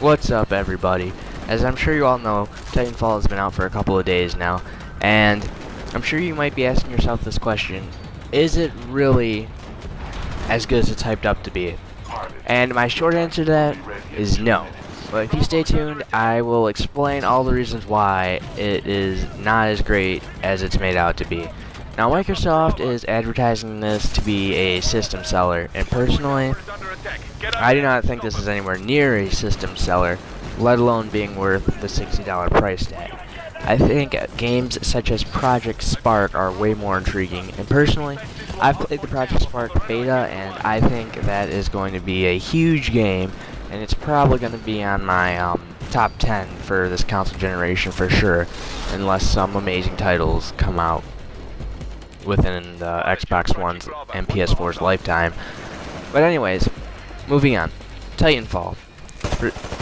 What's up, everybody? As I'm sure you all know, Titanfall has been out for a couple of days now, and I'm sure you might be asking yourself this question: is it really as good as it's hyped up to be? And my short answer to that is no. But if you stay tuned, I will explain all the reasons why it is not as great as it's made out to be. Now, Microsoft is advertising this to be a system seller, and personally, I do not think this is anywhere near a system seller, let alone being worth the $60 price tag. I think games such as Project Spark are way more intriguing, and personally, I've played the Project Spark beta, and I think that is going to be a huge game, and it's probably going to be on my top 10 for this console generation for sure, unless some amazing titles come out within the Xbox One's and PS4's lifetime. But anyways, moving on. Titanfall.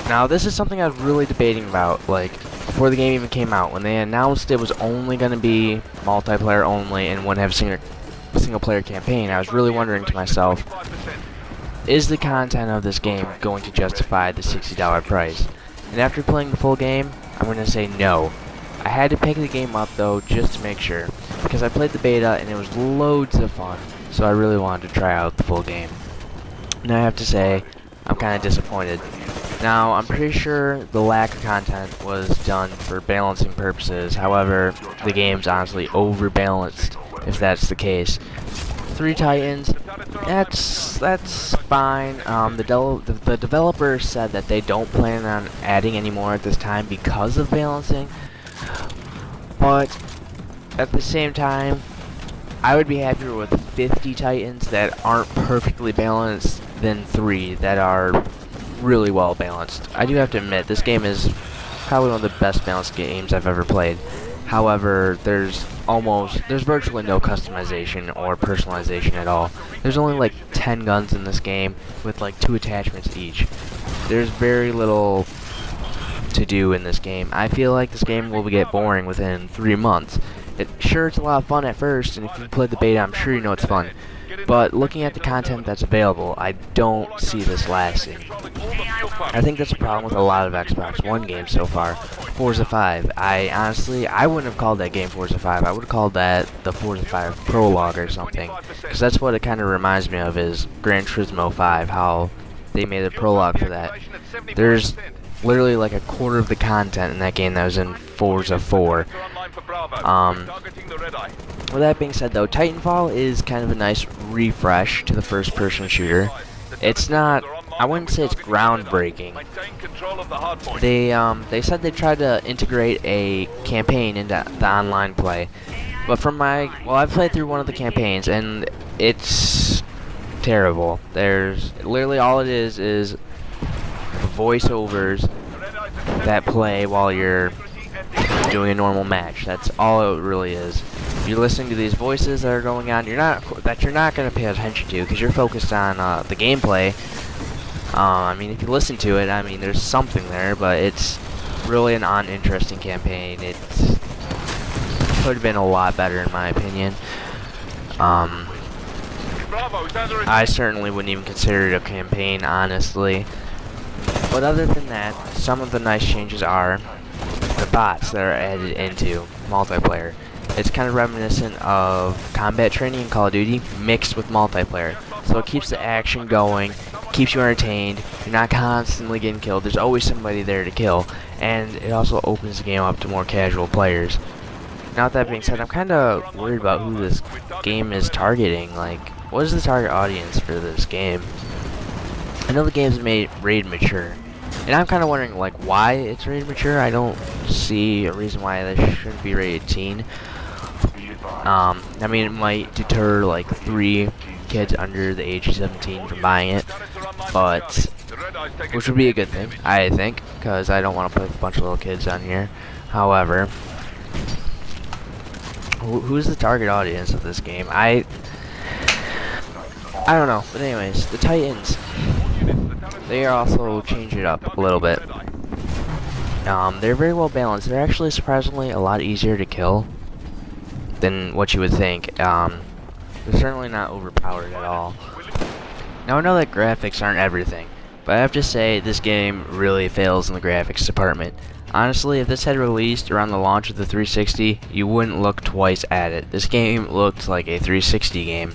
Now, this is something I was really debating about, like, before the game even came out. When they announced it was only going to be multiplayer only and wouldn't have a single-player campaign, I was really wondering to myself, is the content of this game going to justify the $60 price? And after playing the full game, I'm going to say no. I had to pick the game up, though, just to make sure, because I played the beta and it was loads of fun, so I really wanted to try out the full game. And I have to say, I'm kind of disappointed. Now, I'm pretty sure the lack of content was done for balancing purposes. However, the game's honestly overbalanced, if that's the case. 3 Titans, that's fine. The developer said that they don't plan on adding any more at this time because of balancing. But at the same time, I would be happier with 50 Titans that aren't perfectly balanced than 3 that are really well balanced. I do have to admit, this game is probably one of the best balanced games I've ever played. However, there's virtually no customization or personalization at all. There's only like 10 guns in this game with like 2 attachments each. There's very little to do in this game. I feel like this game will get boring within 3 months. Sure, it's a lot of fun at first, and if you played the beta, I'm sure you know it's fun. But looking at the content that's available, I don't see this lasting. I think that's a problem with a lot of Xbox One games so far. Forza 5. I wouldn't have called that game Forza 5. I would have called that the Forza 5 Prologue or something. Because that's what it kind of reminds me of, is Gran Turismo 5, how they made a prologue for that. There's literally like a quarter of the content in that game that was in Forza 4. With that being said, though, Titanfall is kind of a nice refresh to the first-person shooter. It's not, I wouldn't say it's groundbreaking. They said they tried to integrate a campaign into the online play, but I've played through one of the campaigns and it's terrible. There's literally all it is voiceovers that play while you're doing a normal match. That's all it really is. You're listening to these voices that are going on. You're not going to pay attention to because you're focused on the gameplay. I mean, if you listen to it, I mean, there's something there, but it's really an uninteresting campaign. It could have been a lot better, in my opinion. I certainly wouldn't even consider it a campaign, honestly. But other than that, some of the nice changes are the bots that are added into multiplayer. It's kind of reminiscent of combat training in Call of Duty mixed with multiplayer. So it keeps the action going, keeps you entertained, you're not constantly getting killed, there's always somebody there to kill, and it also opens the game up to more casual players. Now with that being said, I'm kind of worried about who this game is targeting. Like, what is the target audience for this game? I know the game's rated mature, and I'm kind of wondering, like, why it's rated mature. I don't see a reason why this shouldn't be rated teen. I mean, it might deter, like, 3 kids under the age of 17 from buying it, but, which would be a good thing, I think, because I don't want to put a bunch of little kids on here. However, who's the target audience of this game? I don't know, but anyways, the Titans, they are also changing it up a little bit. They're very well balanced. They're actually surprisingly a lot easier to kill than what you would think. They're certainly not overpowered at all. Now I know that graphics aren't everything, but I have to say this game really fails in the graphics department. Honestly, if this had released around the launch of the 360, you wouldn't look twice at it. This game looked like a 360 game.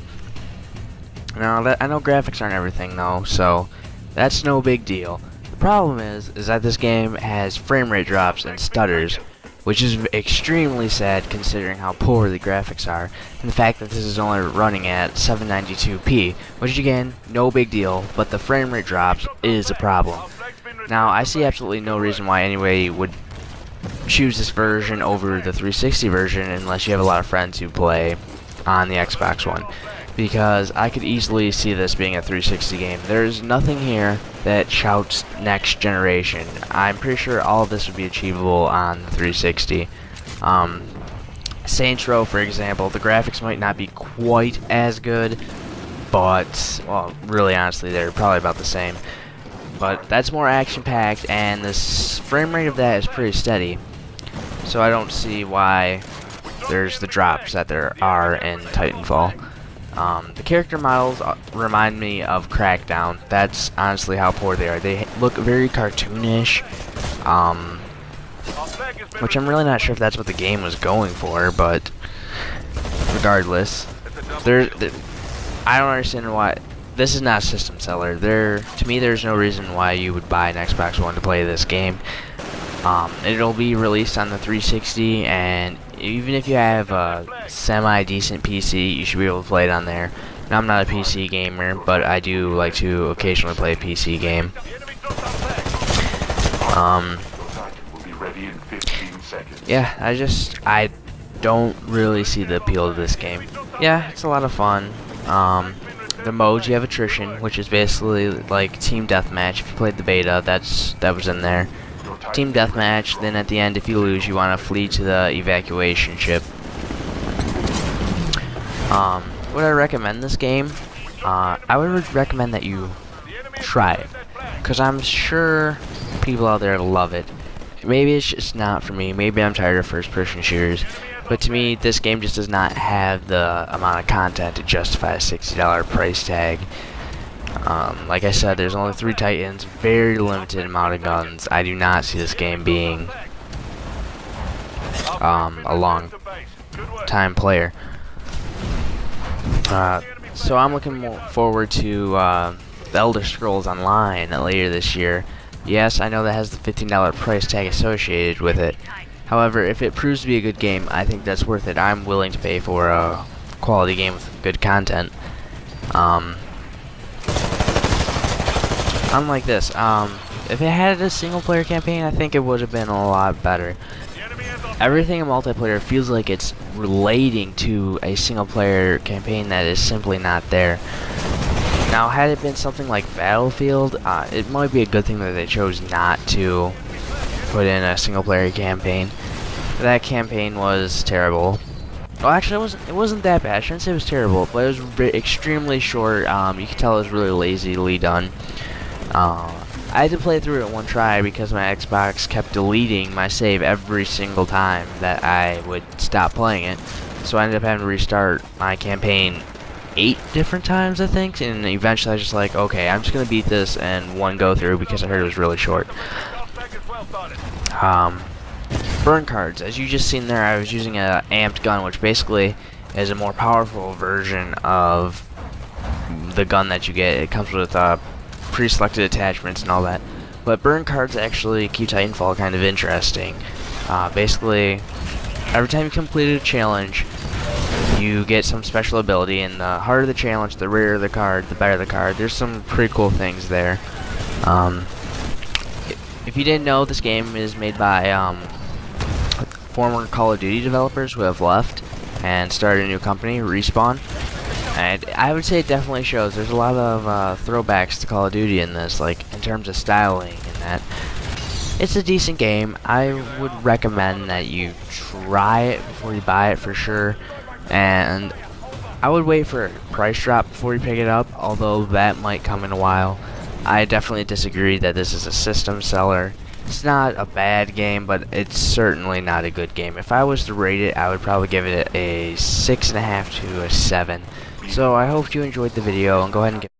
Now, I know graphics aren't everything though, so that's no big deal. The problem is that this game has frame rate drops and stutters, which is extremely sad considering how poor the graphics are, and the fact that this is only running at 792p, which again, no big deal, but the frame rate drops is a problem. Now, I see absolutely no reason why anybody would choose this version over the 360 version unless you have a lot of friends who play on the Xbox One, because I could easily see this being a 360 game. There's nothing here that shouts next generation. I'm pretty sure all of this would be achievable on the 360. Saints Row, for example, the graphics might not be quite as good, but, well, really honestly, they're probably about the same. But that's more action-packed, and this frame rate of that is pretty steady. So I don't see why there's the drops that there are in Titanfall. The character models remind me of Crackdown. That's honestly how poor they are. They look very cartoonish, which I'm really not sure if that's what the game was going for, but regardless, I don't understand why. This is not a system seller. To me, there's no reason why you would buy an Xbox One to play this game. It'll be released on the 360, and even if you have a semi-decent PC, you should be able to play it on there. Now, I'm not a PC gamer, but I do like to occasionally play a PC game. Yeah, I don't really see the appeal of this game. Yeah, it's a lot of fun. The modes, you have attrition, which is basically like team deathmatch. If you played the beta, that was in there. Team deathmatch, then at the end, if you lose, you want to flee to the evacuation ship. Would I recommend this game? I would recommend that you try it, because I'm sure people out there love it. Maybe it's just not for me. Maybe I'm tired of first-person shooters. But to me, this game just does not have the amount of content to justify a $60 price tag. Like I said, there's only 3 Titans, very limited amount of guns. I do not see this game being a long time player. So I'm looking forward to The Elder Scrolls Online later this year. Yes, I know that has the $15 price tag associated with it. However, if it proves to be a good game, I think that's worth it. I'm willing to pay for a quality game with good content. Unlike this, if it had a single-player campaign, I think it would have been a lot better. Everything in multiplayer feels like it's relating to a single-player campaign that is simply not there. Now, had it been something like Battlefield, it might be a good thing that they chose not to put in a single-player campaign. That campaign was terrible. Well, actually, it wasn't that bad. I shouldn't say it was terrible, but it was extremely short. You could tell it was really lazily done. I had to play through it one try because my Xbox kept deleting my save every single time that I would stop playing it. So I ended up having to restart my campaign 8 different times, I think, and eventually I was just like, okay, I'm just gonna beat this in one go through because I heard it was really short. Burn cards, as you just seen there, I was using an amped gun, which basically is a more powerful version of the gun that you get. It comes with pre-selected attachments and all that. But burn cards actually keep Titanfall kind of interesting. Basically, every time you complete a challenge, you get some special ability, and the harder the challenge, the rarer the card, the better the card. There's some pretty cool things there. If you didn't know, this game is made by former Call of Duty developers who have left and started a new company, Respawn. And I would say it definitely shows. There's a lot of throwbacks to Call of Duty in this, like in terms of styling and that. It's a decent game. I would recommend that you try it before you buy it for sure. And I would wait for a price drop before you pick it up, although that might come in a while. I definitely disagree that this is a system seller. It's not a bad game, but it's certainly not a good game. If I was to rate it, I would probably give it a 6.5 to a 7. So I hope you enjoyed the video, and go ahead and give